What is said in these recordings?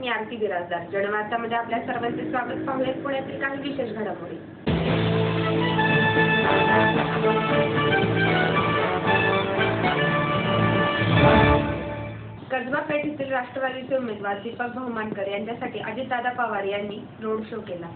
मी आरती बिराजदार. जनवार्तामध्ये आपल्या सर्वांचे स्वागत. पाहूयात पुण्यातील काही विशेष घडामोडी. कसबा पेठ येथील राष्ट्रवादीचे उमेदवार दीपक बहुमानकर यांच्यासाठी अजितदादा पवार यांनी रोड शो केला.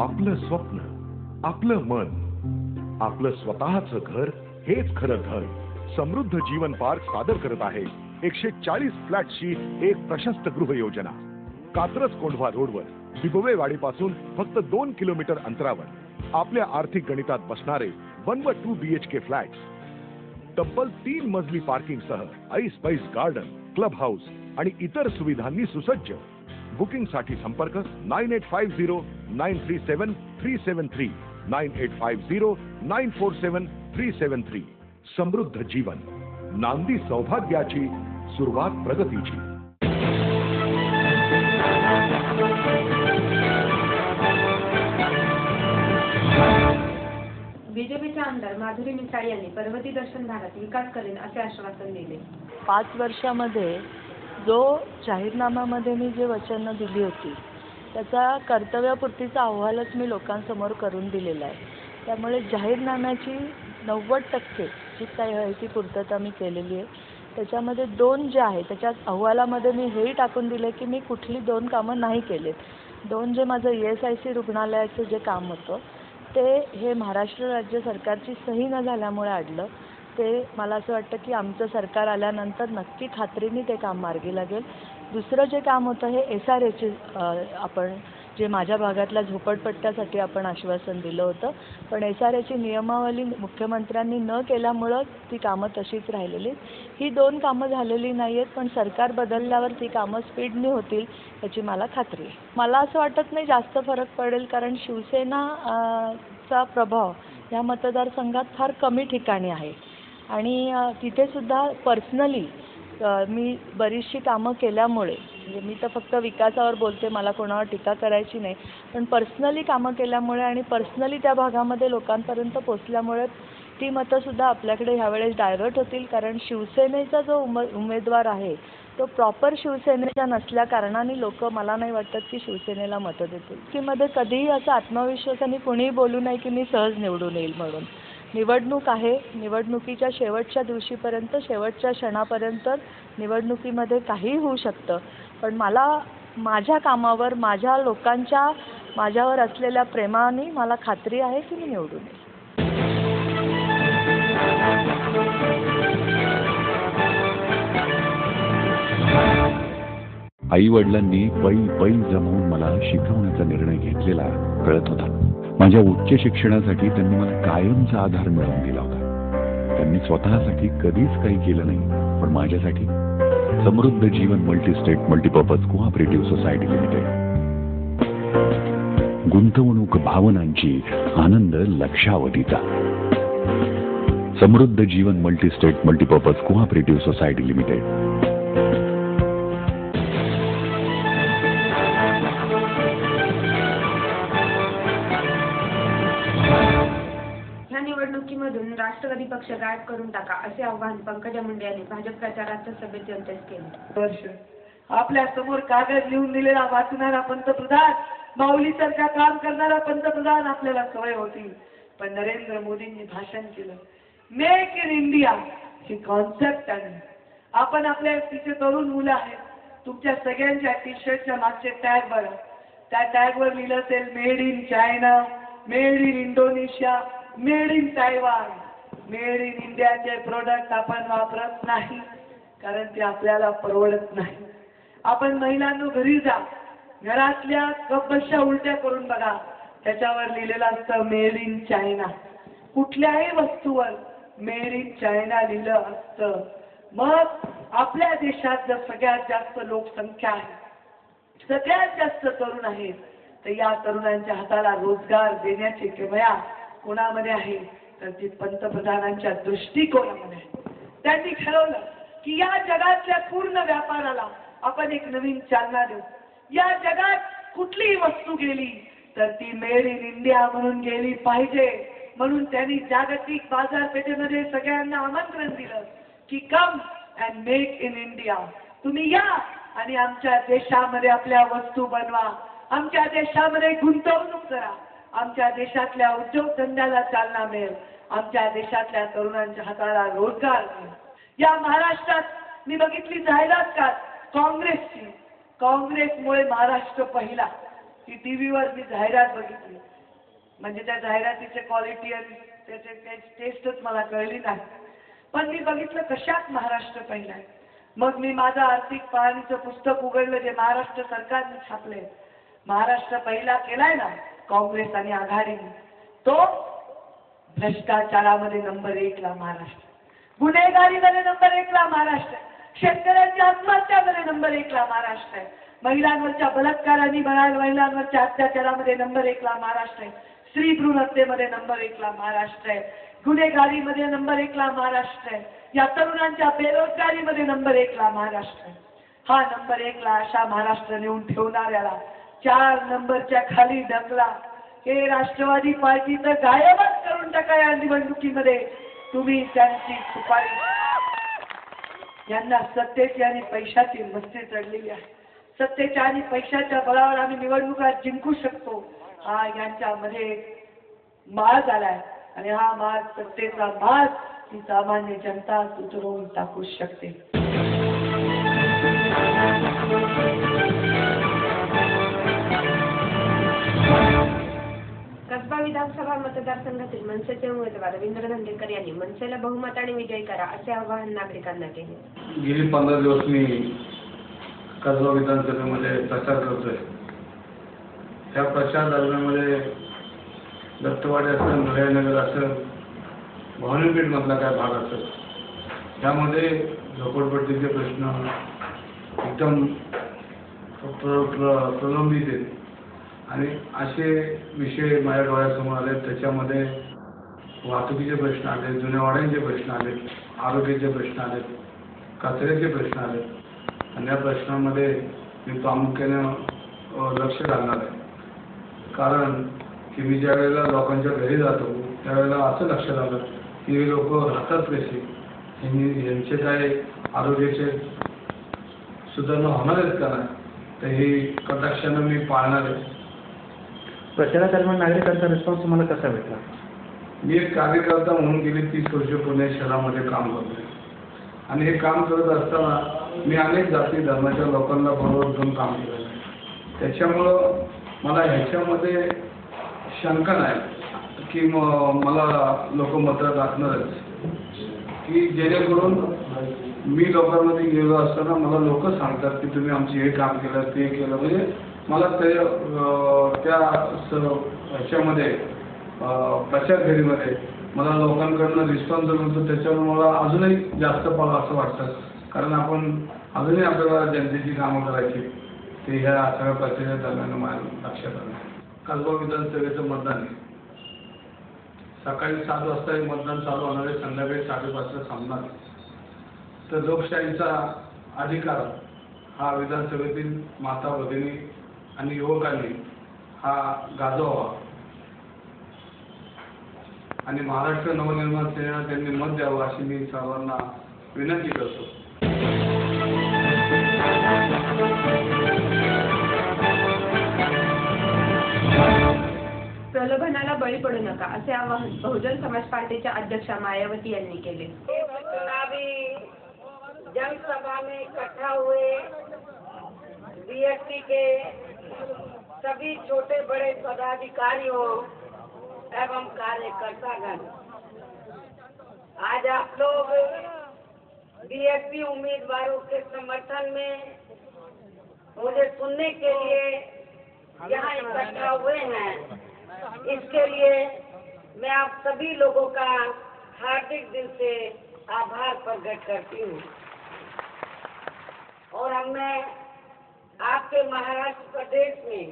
आपलं स्वप्न, आपलं मन, आपलं स्वतःचं घर हेच खरं धन. समृद्ध जीवन पार्क सादर करत आहे 140 फ्लॅटची एक प्रशस्त गृह योजना. कात्रज कोंढवा रोडवर बिबवेवाडीपासून फक्त 2 किलोमीटर अंतरावर आपल्या आर्थिक गणितात बसणारे 1 व 2 BHK फ्लॅट्स. तब्बल 3 मजली पार्किंग सह ऐस पैस गार्डन, क्लब हाऊस आणि इतर सुविधांनी सुसज्ज. बुकिंग साठी संपर्क 9850937373 9850947373. समृद्ध जीवन, नांदी सौभाग्याची, सुरुवात प्रगतीची. बीजेपीच्या आमदार माधुरी मिसाळ यांनी पर्वती दर्शन भागात विकास करेन असे आश्वासन दिले. 5 वर्षामध्ये जो जाहीरनाम्यामध्ये मी जे वचनं दिली होती त्याचा कर्तव्यपूर्तीचा अहवालच मी लोकांसमोर करून दिलेला आहे. त्यामुळे जाहीरनाम्याची 90% जी काही आहे ती पूर्तता मी केलेली आहे. त्याच्यामध्ये 2 जे आहे त्याच्या अहवालामध्ये मी हेही टाकून दिले की मी कुठली 2 कामं नाही केलेत. 2 जे माझं ESIC रुग्णालयाचं जे काम होतं ते हे महाराष्ट्र राज्य सरकारची सही न झाल्यामुळे अडलं. ते मला असं वाटतं की आमचं सरकार आल्यानंतर नक्की खात्रीने ते काम मार्गी लागेल. दुसरं जे काम होतं हे SRAचे आपण जे माझ्या भागातल्या झोपडपट्ट्यासाठी आपण आश्वासन दिलं होतं, पण SRAची नियमावली मुख्यमंत्र्यांनी न केल्यामुळं ती कामं तशीच राहिलेली. ही 2 कामं झालेली नाही आहेत, पण सरकार बदलल्यावर ती कामं स्पीडने होतील याची मला खात्री आहे. मला असं वाटत नाही जास्त फरक पडेल, कारण शिवसेनाचा प्रभाव या मतदारसंघात फार कमी ठिकाणी आहे आणि तिथे सुद्धा पर्सनली मी बरीचशी कामं केल्यामुळे, म्हणजे मी तर फक्त विकासावर बोलते, मला कोणावर टीका करायची नाही, पण पर्सनली कामं केल्यामुळे आणि पर्सनली त्या भागामध्ये लोकांपर्यंत पोचल्यामुळे ती मतंसुद्धा आपल्याकडे ह्यावेळेस डायव्हर्ट होतील. कारण शिवसेनेचा जो उमेदवार आहे तो प्रॉपर शिवसेनेचा नसल्या कारणाने लोक मला नाही वाटत की शिवसेनेला मतं देतील. की मध्ये कधीही असा आत्मविश्वासाने कुणीही बोलू नये की मी सहज निवडून येईल म्हणून. निवडणूक आहे, निवडणुकीच्या शेवटच्या दिवशीपर्यंत, शेवटच्या क्षणापर्यंत निवडणुकीमध्ये काहीही होऊ शकतं, पण मला माझ्या कामावर, माझ्या लोकांच्या माझ्यावर असलेल्या प्रेमाने मला खात्री आहे की मी निवडून येईल. आई वडिलांनी पै जमवून मला शिकवण्याचा निर्णय घेतलेला कळत होता. माझ्या उच्च शिक्षणासाठी त्यांनी मला कायमचा आधार मिळवून दिला होता. त्यांनी स्वतःसाठी कधीच काही केलं नाही, पण माझ्यासाठी समृद्ध जीवन multi-state multipurpose cooperative society limited. गुंतवणूक भावनांची, आनंद लक्षावधीचा. समृद्ध जीवन multi-state multipurpose cooperative society limited. या निवडणुकीमधून राष्ट्रवादी पक्ष गायब करून टाका असे आवाहन पंकजा मुंडे यांनी भाजप प्रचारार्थ सभेत जनतेस केले. आपल्या समोर कागद लिहून दिलेला वाचणारा पंतप्रधान, माऊलीसारखा काम करणारा पंतप्रधान आपल्याला सवय होती. पण नरेंद्र मोदींनी भाषण केलं, make in India he concept आणली. आपण आपल्या तिचे तरुण मुलं आहेत, तुमच्या सगळ्यांच्या टी शर्टच्या मागचे टॅग बघा. त्या टॅगवर लिहिलं असेल made in China, made in Indonesia, made in Taiwan. Made in इंडियाचे प्रोडक्ट आपण वापरत नाही, कारण ते आपल्याला परवडत नाही. आपण महिलांनो घरी जा, घरातल्या कपबशा उलट्या करून बघा, त्याच्यावर लिहिलेलं असतं मेड इन चायना. कुठल्याही वस्तूवर मेड इन चायना लिहिलं असतं. मग आपल्या देशात जर सगळ्यात जास्त लोकसंख्या आहे, सगळ्यात जास्त तरुण आहेत, तर या तरुणांच्या हाताला रोजगार देण्याची किमया कोणामध्ये आहे, तर ती पंतप्रधानांच्या दृष्टिकोनामध्ये आहे. त्यांनी ठरवलं की या जगातल्या पूर्ण व्यापाराला आपण एक नवीन चालना देऊ. या जगात कुठलीही वस्तू गेली तर ती मेड इन इंडिया म्हणून गेली पाहिजे. म्हणून त्यांनी जागतिक बाजारपेठेमध्ये सगळ्यांना आमंत्रण दिलं की come and make in India. तुम्ही या आणि आमच्या देशामध्ये आपल्या वस्तू बनवा, आमच्या देशामध्ये गुंतवणूक करा, आमच्या देशातल्या उद्योगधंद्याला चालना मिळेल, आमच्या देशातल्या तरुणांच्या हाताला रोजगार मिळेल. या महाराष्ट्रात मी बघितली जाहिरात का काँग्रेसची. काँग्रेसमुळे महाराष्ट्र पहिला. ती टीव्हीवर मी जाहिरात बघितली, म्हणजे त्या जाहिरातीचे क्वालिटी आणि त्याचे टेस्टच मला कळली नाही. पण मी बघितलं कशात महाराष्ट्र पहिला आहे. मग मी माझं आर्थिक पाहणीचं पुस्तक उघडलं जे महाराष्ट्र सरकारने छापले. महाराष्ट्र पहिला केलाय ना काँग्रेस आणि आघाडीने, तो भ्रष्टाचारामध्ये नंबर 1 ला महाराष्ट्र, गुन्हेगारीमध्ये नंबर 1 ला महाराष्ट्र, शेतकऱ्यांच्या आत्महत्यामध्ये नंबर 1 ला महाराष्ट्र आहे, महिलांवरच्या बलात्काराने महिलांवरच्या अत्याचारामध्ये नंबर 1 ला महाराष्ट्र आहे, स्त्री भ्रूण हत्येमध्ये नंबर 1 ला महाराष्ट्र आहे, गुन्हेगारीमध्ये नंबर 1 ला महाराष्ट्र आहे, या तरुणांच्या बेरोजगारीमध्ये नंबर 1 ला महाराष्ट्र आहे. हा नंबर 1 ला अशा महाराष्ट्र नेऊन ठेवणाऱ्याला 4 नंबरच्या खाली ढकला. हे राष्ट्रवादी पार्टी तर गायबच करून टाका या निवडणुकीमध्ये. तुम्ही त्यांची सुपारी, यांना सत्तेची आणि पैशाची मस्ती चढलेली आहे. सत्तेच्या आणि पैशाच्या बळावर आम्ही निवडणुका जिंकू शकतो, हा यांच्यामध्ये माळ झालाय. आणि हा माळ, सत्तेचा माळ, ही सामान्य जनता उतरवून टाकू शकते. कसबा विधानसभा मतदारसंघातील मनसेचे उमेदवार रवींद्र धंगेकर यांनी मनसेला बहुमताने विजयी करा असे आवाहन नागरिकांना केले. गेली 15 दिवस मी कसबा विधानसभेमध्ये प्रचार करतोय. त्या प्रचार दरम्यानमध्ये दत्तवाडी असेल, नगर असेल, भवानीपेठ मधला काय भाग असेल, त्यामध्ये झोपडपट्टीचे प्रश्न एकदम प्रलंबित आहेत. आणि असे विषय माझ्या डोळ्यासमोर आले. त्याच्यामध्ये वाहतुकीचे प्रश्न आले, जुन्या वाड्यांचे प्रश्न आले, आरोग्याचे प्रश्न आले, कचऱ्याचे प्रश्न आले. आणि या प्रश्नांमध्ये मी प्रामुख्याने लक्ष घालणार आहे. कारण की मी ज्या वेळेला लोकांच्या घरी जातो त्यावेळेला असं लक्षात आलं की हे लोक राहतात कसे, यांचे काय आरोग्याचे सुधारणा होणार आहेत का नाही, तर ही कटाक्षानं मी पाळणार आहे. प्रचारादरम्यान नागरिकांचा रिस्पॉन्स तुम्हाला कसा भेटला? मी एक कार्यकर्ता म्हणून गेली 30 वर्ष पुणे शहरामध्ये काम करतोय. आणि हे काम करत असताना मी अनेक जाती धर्माच्या लोकांना बरोबर घेऊन काम केलं. त्याच्यामुळं मला ह्याच्यामध्ये शंका नाही की मला लोक मतं टाकणारच, की जेणेकरून मी लोकांमध्ये गेलो असताना मला लोक सांगतात की तुम्ही आमचे हे काम केलं ते केलं, म्हणजे मला त्या ह्याच्यामध्ये प्रचार फेरीमध्ये मला लोकांकडनं रिस्पॉन्स मिळतो. त्याच्यावर मला अजूनही जास्त पाहावं असं वाटतं, कारण आपण अजूनही आपल्याला जनतेची कामं करायची ते ह्या सगळ्या प्रक्रिये दरम्यान माझ्या लक्षात आलं. कसबा विधानसभेचं मतदान आहे. सकाळी 7 वाजता हे मतदान चालू होणार आहे, संध्याकाळी 5:30 थांबणार. तर लोकशाहीचा अधिकार हा विधानसभेतील माता भगिनी आणि युवकांनी हा गाजवावा आणि महाराष्ट्र नवनिर्माण सेनेला त्यांनी मत द्यावं अशी मी सर्वांना विनंती करतो. प्रलोभनाला बळी पडू नका असे आवाहन बहुजन समाज पार्टीच्या अध्यक्षा मायावती यांनी केले. चुनावी जनसभा में इकट्ठा हुए बीएसपी के सभी छोटे बड़े पदाधिकारियों एवं कार्यकर्तागण, आज आप लोग बीएसपी उम्मीदवारों के समर्थन में मुझे सुनने के लिए यहाँ इकट्ठा हुए हैं। इसके लिए मैं आप सभी लोगों का हार्दिक दिल से आभार प्रकट करती हूँ। और हमने आपके महाराष्ट्र प्रदेश में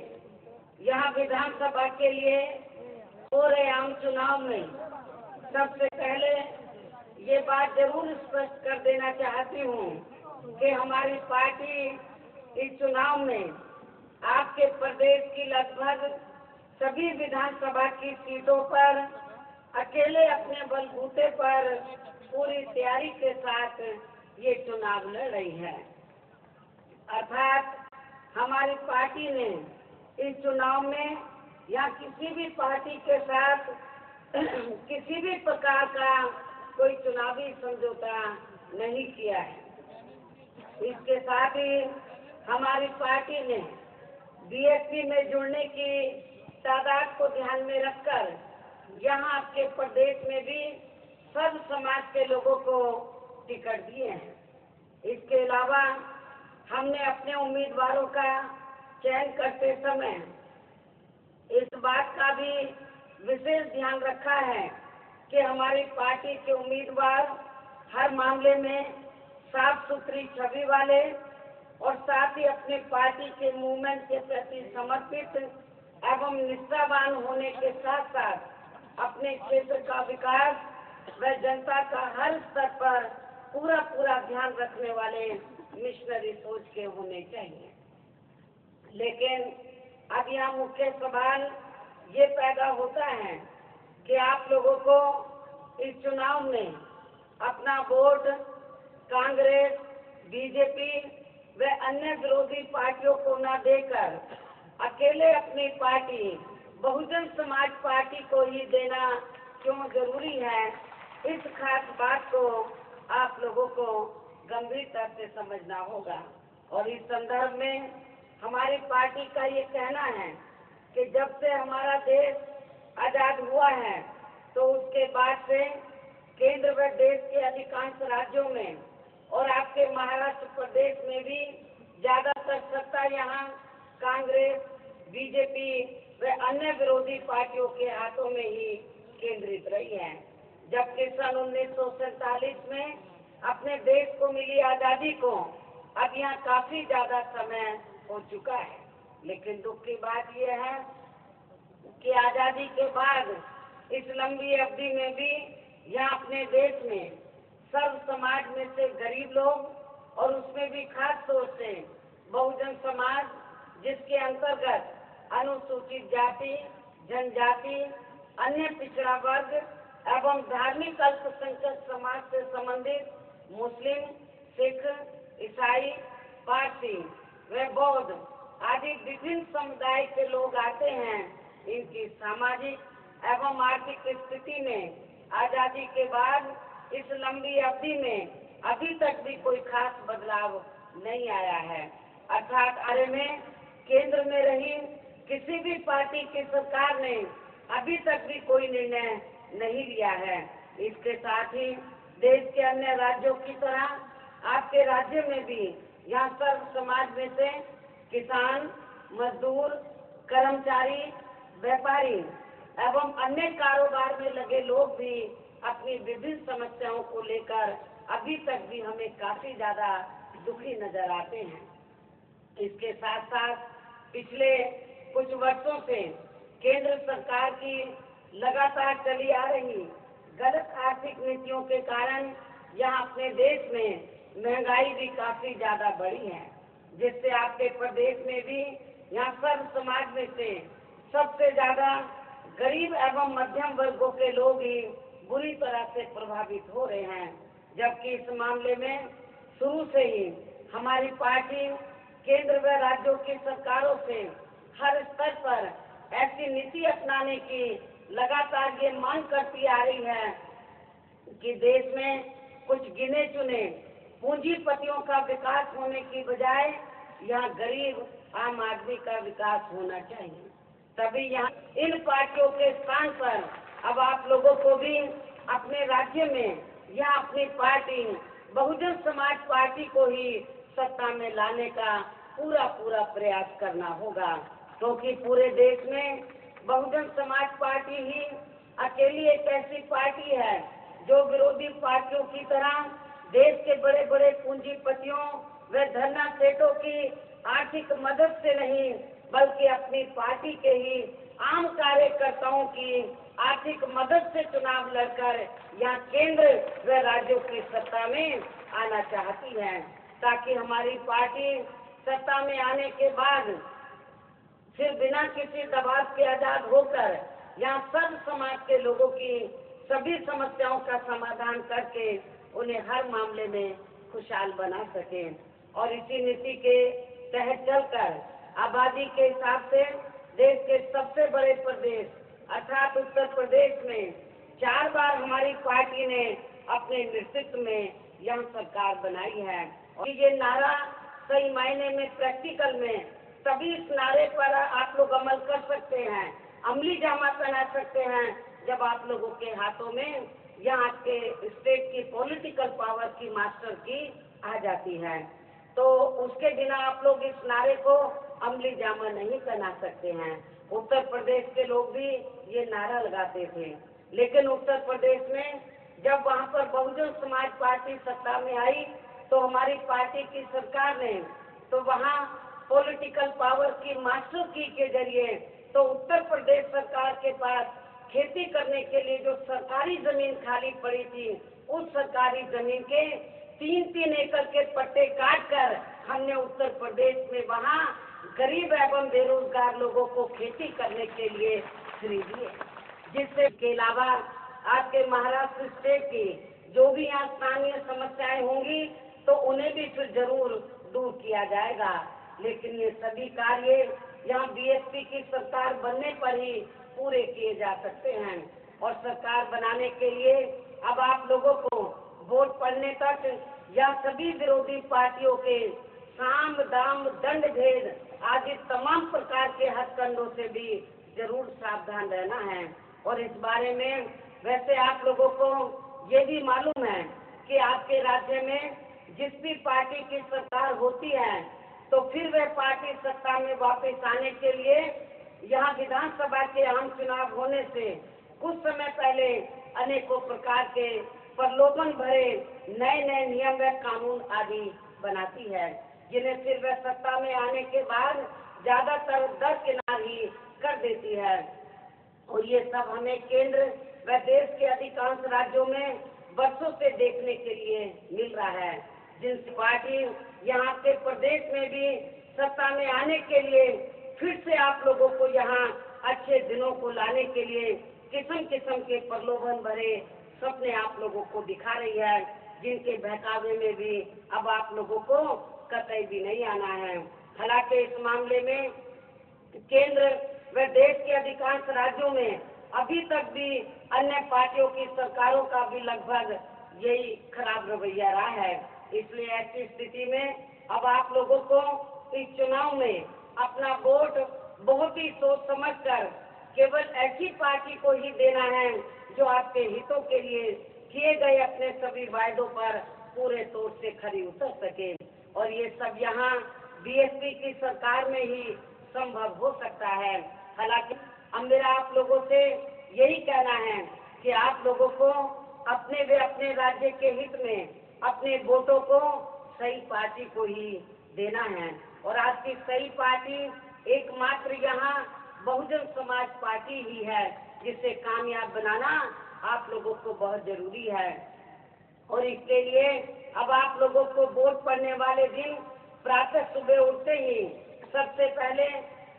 यहाँ विधानसभा के लिए हो रहे आम चुनाव में सबसे पहले ये बात जरूर स्पष्ट कर देना चाहती हूँ कि हमारी पार्टी इस चुनाव में आपके प्रदेश की लगभग सभी विधानसभा की सीटों पर अकेले अपने बलबूते पर पूरी तैयारी के साथ ये चुनाव लड़ रही है। अर्थात हमारी पार्टी ने इस चुनाव में या किसी भी पार्टी के साथ किसी भी प्रकार का कोई चुनावी समझौता नहीं किया है। इसके साथ ही हमारी पार्टी ने बीएसपी में जुड़ने की तादाद को ध्यान में रखकर यहाँ आपके प्रदेश में भी सब समाज के लोगों को टिकट दिए हैं। इसके अलावा हमने अपने उम्मीदवारों का चयन करते समय इस बात का भी विशेष ध्यान रखा है कि हमारी पार्टी के उम्मीदवार हर मामले में साफ सुथरी छवि वाले और साथ ही अपने पार्टी के मूवमेंट के प्रति समर्पित एवं निष्ठावान होने के साथ साथ अपने क्षेत्र का विकास व जनता का हर स्तर पर पूरा ध्यान रखने वाले मिशनरी सोच के होने चाहिए। लेकिन अब यहाँ मुख्य सवाल ये पैदा होता है कि आप लोगों को इस चुनाव में अपना वोट कांग्रेस, बीजेपी व अन्य विरोधी पार्टियों को न देकर अकेले अपनी पार्टी बहुजन समाज पार्टी को ही देना क्यों जरूरी है, इस खास बात को आप लोगों को गंभीरता से समझना होगा। और इस संदर्भ में हमारी पार्टी का ये कहना है कि जब से हमारा देश आजाद हुआ है तो उसके बाद से केंद्र व देश के अधिकांश राज्यों में और आपके महाराष्ट्र प्रदेश में भी ज्यादातर सत्ता यहाँ कांग्रेस, बीजेपी व अन्य विरोधी पार्टियों के हाथों में ही केंद्रित रही है। जबकि सन 1947 में अपने देश को मिली आजादी को अब यहाँ काफी ज्यादा समय हो चुका है। लेकिन दुख की बात यह है कि आजादी के बाद इस लंबी अवधि में भी यहाँ अपने देश में सर्व समाज में से गरीब लोग और उसमें भी खास तौर से बहुजन समाज, जिसके अंतर्गत अनुसूचित जाति, जनजाति, अन्य पिछड़ा वर्ग एवं धार्मिक अल्पसंख्यक समाज से संबंधित मुस्लिम, सिख, ईसाई, पारसी व बौद्ध आदि विभिन्न समुदाय के लोग आते हैं। इनकी सामाजिक एवं आर्थिक स्थिति में आजादी के बाद इस लंबी अवधि में अभी तक भी कोई खास बदलाव नहीं आया है। अर्थात आरे में केंद्र में रही किसी भी पार्टी की सरकार ने अभी तक भी कोई निर्णय नहीं लिया है। इसके साथ ही देश के अन्य राज्यों की तरह आपके राज्य में भी यहाँ सर्व समाज में से किसान, मजदूर, कर्मचारी, व्यापारी एवं अन्य कारोबार में लगे लोग भी अपनी विभिन्न समस्याओं को लेकर अभी तक भी हमें काफी ज्यादा दुखी नजर आते हैं। इसके साथ साथ पिछले कुछ वर्षों से केंद्र सरकार की लगातार चली आ रही गलत आर्थिक नीतियों के कारण यहाँ अपने देश में महंगाई भी काफी ज्यादा बढ़ी है, जिससे आपके प्रदेश में भी यहाँ सर्व समाज में से सबसे ज्यादा गरीब एवं मध्यम वर्गों के लोग ही बुरी तरह से प्रभावित हो रहे हैं। जबकि इस मामले में शुरू से ही हमारी पार्टी केंद्र व राज्यों की सरकारों से हर स्तर पर ऐसी नीति अपनाने की लगातार ये मांग करती आ रही है कि देश में कुछ गिने चुने पूंजीपतियों का विकास होने की बजाय यहाँ गरीब आम आदमी का विकास होना चाहिए। तभी यहाँ इन पार्टियों के स्थान पर अब आप लोगों को भी अपने राज्य में या अपनी पार्टी बहुजन समाज पार्टी को ही सत्ता में लाने का पूरा प्रयास करना होगा, क्योंकि पूरे देश में बहुजन समाज पार्टी ही अकेली एक ऐसी पार्टी है जो विरोधी पार्टियों की तरह देश के बड़े बड़े पूंजीपतियों व धरना सेठों की आर्थिक मदद से नहीं बल्कि अपनी पार्टी के ही आम कार्यकर्ताओं की आर्थिक मदद से चुनाव लड़कर यहाँ केंद्र व राज्यों की सत्ता में आना चाहती है, ताकि हमारी पार्टी सत्ता में आने के बाद फिर बिना किसी दबाव के आजाद होकर यहाँ सर्व समाज के लोगों की सभी समस्याओं का समाधान करके उन्हें हर मामले में खुशहाल बना सके। और इसी नीति के तहत चलकर आबादी के हिसाब से देश के सबसे बड़े प्रदेश अर्थात उत्तर प्रदेश में 4 बार हमारी पार्टी ने अपने नेतृत्व में यह सरकार बनाई है। और ये नारा सही मायने में प्रैक्टिकल में तभी इस नारे पर आप लोग अमल कर सकते हैं, अमली जामा पहना सकते हैं, जब आप लोगों के हाथों में यहाँ के स्टेट की पॉलिटिकल पावर की मास्टर की आ जाती है। तो उसके बिना आप लोग इस नारे को अमली जामा नहीं पहना सकते हैं। उत्तर प्रदेश के लोग भी ये नारा लगाते थे, लेकिन उत्तर प्रदेश में जब वहाँ पर बहुजन समाज पार्टी सत्ता में आई तो हमारी पार्टी की सरकार ने तो वहाँ पॉलिटिकल पावर की मास्टर की के जरिए तो उत्तर प्रदेश सरकार के पास खेती करने के लिए जो सरकारी जमीन खाली पड़ी थी, उस सरकारी जमीन के 3-3 एकड़ के पट्टे काट कर हमने उत्तर प्रदेश में वहाँ गरीब एवं बेरोजगार लोगों को खेती करने के लिए खरीदिए, जिससे के अलावा आपके महाराष्ट्र स्टेट की जो भी यहाँ स्थानीय समस्याएं होंगी तो उन्हें भी फिर जरूर दूर किया जाएगा। लेकिन ये सभी कार्य यहाँ बीएसपी की सरकार बनने पर ही पूरे किए जा सकते हैं। और सरकार बनाने के लिए अब आप लोगों को वोट पड़ने तक या सभी विरोधी पार्टियों के साम दाम दंड भेद आदि तमाम प्रकार के हथकंडों से भी जरूर सावधान रहना है। और इस बारे में वैसे आप लोगों को ये भी मालूम है कि आपके राज्य में जिस भी पार्टी की सरकार होती है तो फिर वह पार्टी सत्ता में वापस आने के लिए यहाँ विधानसभा के आम चुनाव होने से कुछ समय पहले अनेकों प्रकार के प्रलोभन भरे नए नियम व कानून आदि बनाती है, जिन्हें फिर वह सत्ता में आने के बाद ज्यादातर दरकिनार ही कर देती है। और ये सब हमें केंद्र व देश के अधिकांश राज्यों में वर्षों से देखने के लिए मिल रहा है। जिन पार्टी यहाँ के प्रदेश में भी सत्ता में आने के लिए फिर से आप लोगों को यहाँ अच्छे दिनों को लाने के लिए किस्म किस्म के प्रलोभन भरे सपने आप लोगों को दिखा रही है, जिनके बहकावे में भी अब आप लोगों को कतई भी नहीं आना है। हालांकि इस मामले में केंद्र व देश के अधिकांश राज्यों में अभी तक भी अन्य पार्टियों की सरकारों का भी लगभग यही खराब रवैया रहा है। इसलिए ऐसी स्थिति में अब आप लोगों को इस चुनाव में अपना वोट बहुत ही सोच समझ कर केवल ऐसी पार्टी को ही देना है जो आपके हितों के लिए किए गए अपने सभी वायदों पर पूरे तौर से खरी उतर सके। और ये सब यहाँ बीएसपी की सरकार में ही संभव हो सकता है। हालांकि अब मेरा आप लोगों से यही कहना है कि आप लोगों को अपने राज्य के हित में अपने वोटों को सही पार्टी को ही देना है। और आज की सही पार्टी एकमात्र यहाँ बहुजन समाज पार्टी ही है, जिसे कामयाब बनाना आप लोगों को बहुत जरूरी है। और इसके लिए अब आप लोगों को वोट पड़ने वाले दिन प्रातः सुबह उठते ही सबसे पहले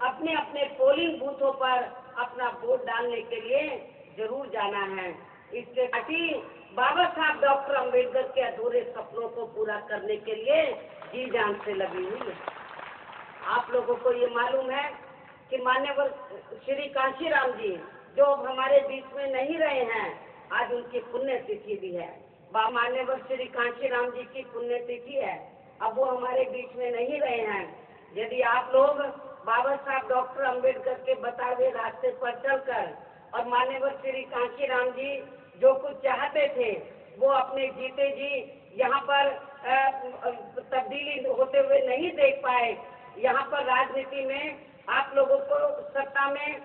अपने अपने पोलिंग बूथों पर अपना वोट डालने के लिए जरूर जाना है। इसके साथ ही बाबा साहब डॉक्टर अम्बेडकर के अधूरे सपनों को पूरा करने के लिए जी जान से लगी हुई है। आप लोगों को ये मालूम है कि माननीय श्री कांशीराम जी जो हमारे बीच में नहीं रहे हैं, आज उनकी पुण्यतिथि भी है। माननीय श्री कांशीराम जी की पुण्यतिथि है। अब वो हमारे बीच में नहीं रहे हैं। यदि आप लोग बाबा साहब डॉक्टर अम्बेडकर के बताए हुए रास्ते पर चलकर और माननीय श्री कांशीराम जी जो कुछ चाहते थे वो अपने जीते जी यहाँ पर तब्दीली होते हुए नहीं देख पाए, यहाँ पर राजनीति में आप लोगों को सत्ता में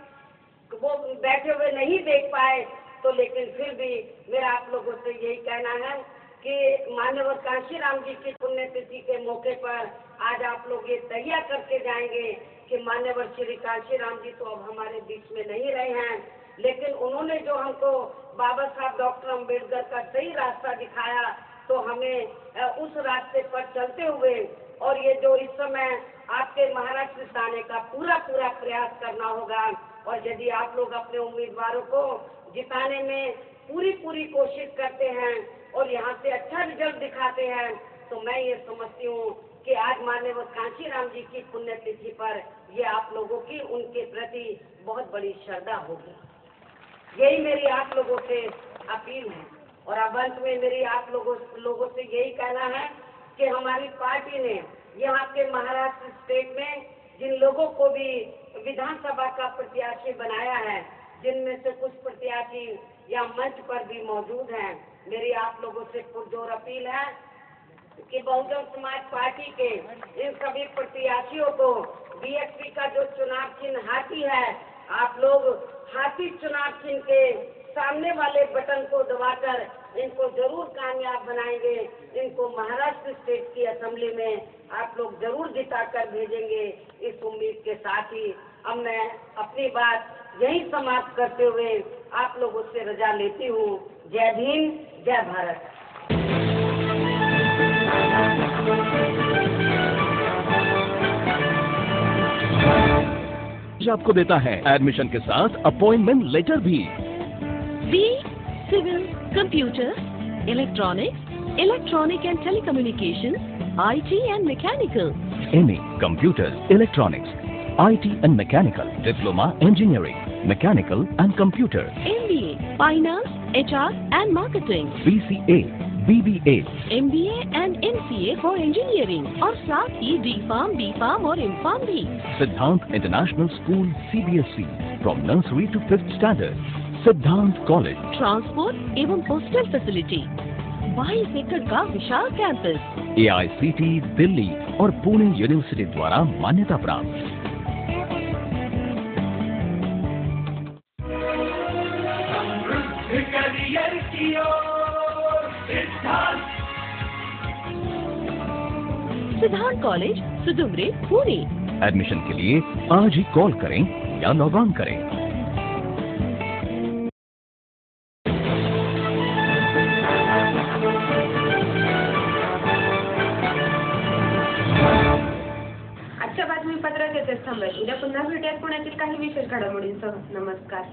वो बैठे हुए नहीं देख पाए, तो लेकिन फिर भी मेरा आप लोगों से यही कहना है कि माननीय कांशीराम जी की पुण्यतिथि के मौके पर आज आप लोग ये तैयार करके जाएंगे कि माननीय श्री कांशीराम जी तो अब हमारे बीच में नहीं रहे हैं, लेकिन उन्होंने जो हमको बाबा साहब डॉक्टर अम्बेडकर का सही रास्ता दिखाया, तो हमें उस रास्ते पर चलते हुए और ये जो इस समय आपके महाराष्ट्र से आने का पूरा प्रयास करना होगा। और यदि आप लोग अपने उम्मीदवारों को जिताने में पूरी कोशिश करते हैं और यहाँ से अच्छा रिजल्ट दिखाते हैं, तो मैं ये समझती हूँ कि आज माननीय कांशीराम जी की पुण्यतिथि पर ये आप लोगों की उनके प्रति बहुत बड़ी श्रद्धा होगी। यही मेरी आप लोगों से अपील है। और अब अंत में मेरी आप लोगों से यही कहना है कि हमारी पार्टी ने यहाँ के महाराष्ट्र स्टेट में जिन लोगों को भी विधानसभा का प्रत्याशी बनाया है, जिनमें से कुछ प्रत्याशी यहाँ मंच पर भी मौजूद हैं, मेरी आप लोगों से पुरजोर अपील है कि बहुजन समाज पार्टी के इन सभी प्रत्याशियों को बीएसपी का जो चुनाव चिन्ह हाथी है, आप लोग हाथी चुनाव चिन्ह के सामने वाले बटन को दबाकर इनको जरूर कामयाब बनाएंगे। इनको महाराष्ट्र स्टेट की असेंबली में आप लोग जरूर जिताकर भेजेंगे। इस उम्मीद के साथ ही अब मैं अपनी बात यही समाप्त करते हुए आप लोगों से रजा लेती हूँ। जय भीम, जय भारत। आपको देता है एडमिशन के साथ अपॉइंटमेंट लेटर भी। B civil, computer, electronics, electronic and telecommunication, IT and mechanical. MA Computers, Electronics, IT and Mechanical, Diploma Engineering, Mechanical and Computer, MBA Finance, HR and Marketing, BCA, BBA, MBA and MCA for Engineering और साथ ही D.Pharm, B.Pharm और M.Pharm भी। सिद्धांत international school CBSE from nursery to 5th standard, सिद्धांत college, transport एवं hostel facility, 22 एकड़ का विशाल campus, AICT Delhi और पुणे यूनिवर्सिटी द्वारा मान्यता प्राप्त। सिद्धांत कॉलेज, सुदुमरे, पुणे। एडमिशन के लिए आज ही कॉल करें या लॉग ऑन करें। आजच्या बातमीपत्रात येथेच थांबेल। उद्या पुन्हा भेटूयात पुण्यातील काही विशेष घडामोडींसह। नमस्कार।